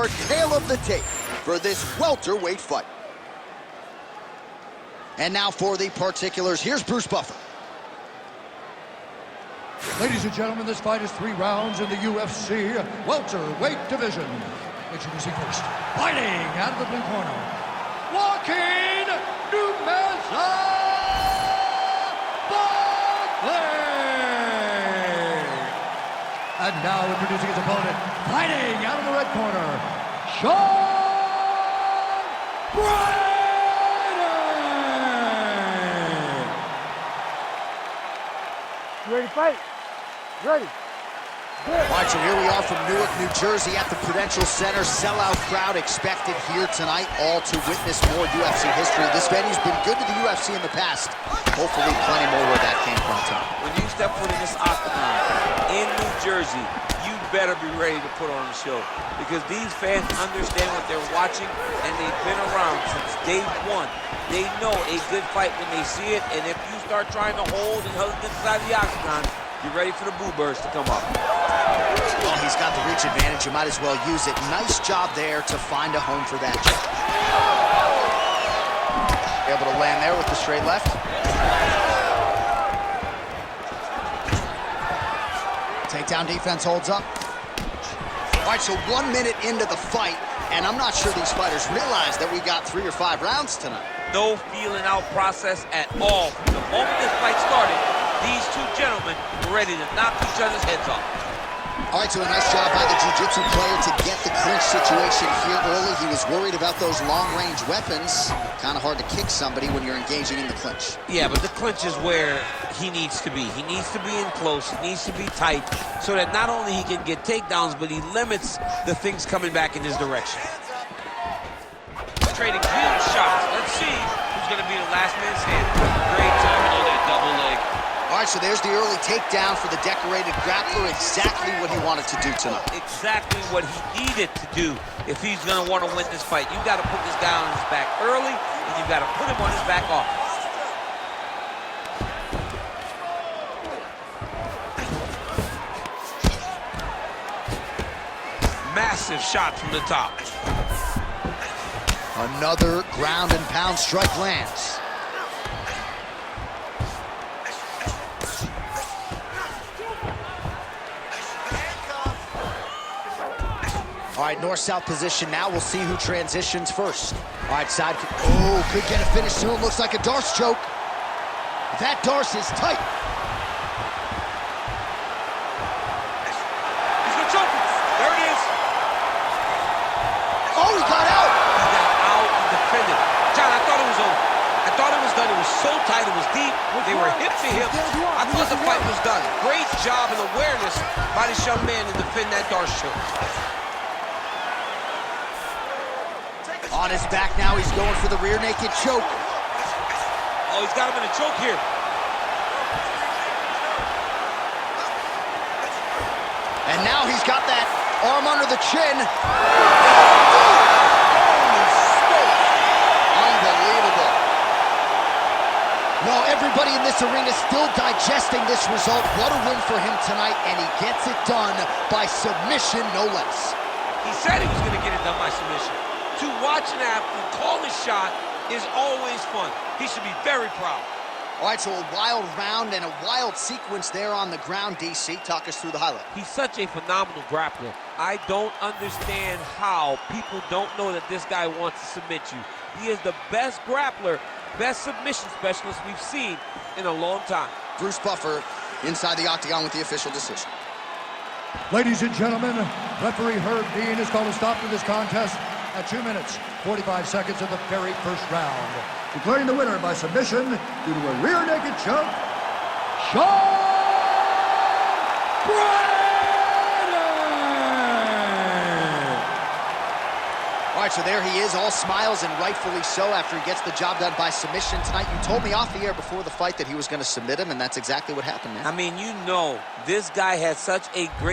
a tale of the tape for this welterweight fight. And now for the particulars, here's Bruce Buffer. Ladies and gentlemen, this fight is 3 rounds in the UFC welterweight division. Introducing first, fighting out of the blue corner, Joaquin Buckley. And now introducing his opponent, fighting out of the red corner, Brady. You ready to fight? Ready. All right, so here we are from Newark, New Jersey at the Prudential Center. Sellout crowd expected here tonight, all to witness more UFC history. This venue's been good to the UFC in the past. Hopefully plenty more where that came from tonight. When you step foot in this octagon in New Jersey, you better be ready to put on a show, because these fans understand what they're watching, and they've been around since day one. They know a good fight when they see it, and if you start trying to hold and hug inside the octagon, you're ready for the boo birds to come up. Well, he's got the reach advantage. You might as well use it. Nice job there to find a home for that jab. Able to land there with the straight left. Takedown defense holds up. All right, so 1 minute into the fight, and I'm not sure these fighters realize that we got 3 or 5 rounds tonight. No feeling out process at all. From the moment this fight started, these two gentlemen were ready to knock each other's heads off. All right, so a nice job by the jiu-jitsu player to get the clinch situation here early. He was worried about those long-range weapons. Kind of hard to kick somebody when you're engaging in the clinch. Yeah, but the clinch is where he needs to be. He needs to be in close. He needs to be tight so that not only he can get takedowns, but he limits the things coming back in his direction. Trading huge shots. Let's see who's going to be the last man standing. Great timing on that double leg. All right, so there's the early takedown for the decorated grappler. Exactly what he wanted to do tonight. Exactly what he needed to do if he's going to want to win this fight. You got to put this guy on his back early, and you got to put him on his back off. Massive shot from the top. Another ground and pound strike lands. All right, north-south position now. We'll see who transitions first. All right, side. Oh, could get a finish soon. Looks like a Darce choke. That Darce is tight. He's gonna choke him. There it is. Oh, he got out. He got out and defended. John, I thought it was over. I thought it was done. It was so tight. It was deep. They were hip to hip. I thought the fight was done. Great job and awareness by this young man to defend that Darce choke. On his back now, he's going for the rear naked choke. Oh, he's got him in a choke here. And now he's got that arm under the chin. Unbelievable. Well, everybody in this arena is still digesting this result. What a win for him tonight, and he gets it done by submission, no less. He said he was going to get it done by submission. To watch an athlete call his shot is always fun. He should be very proud. All right, so a wild round and a wild sequence there on the ground, DC. Talk us through the highlight. He's such a phenomenal grappler. I don't understand how people don't know that this guy wants to submit you. He is the best grappler, best submission specialist we've seen in a long time. Bruce Buffer inside the octagon with the official decision. Ladies and gentlemen, referee Herb Dean has called a stop to this contest at 2 minutes, 45 seconds of the very first round. Declaring the winner by submission due to a rear naked choke, Brady! All right, so there he is, all smiles, and rightfully so, after he gets the job done by submission tonight. You told me off the air before the fight that he was going to submit him, and that's exactly what happened, man. I mean, you know, this guy has such a great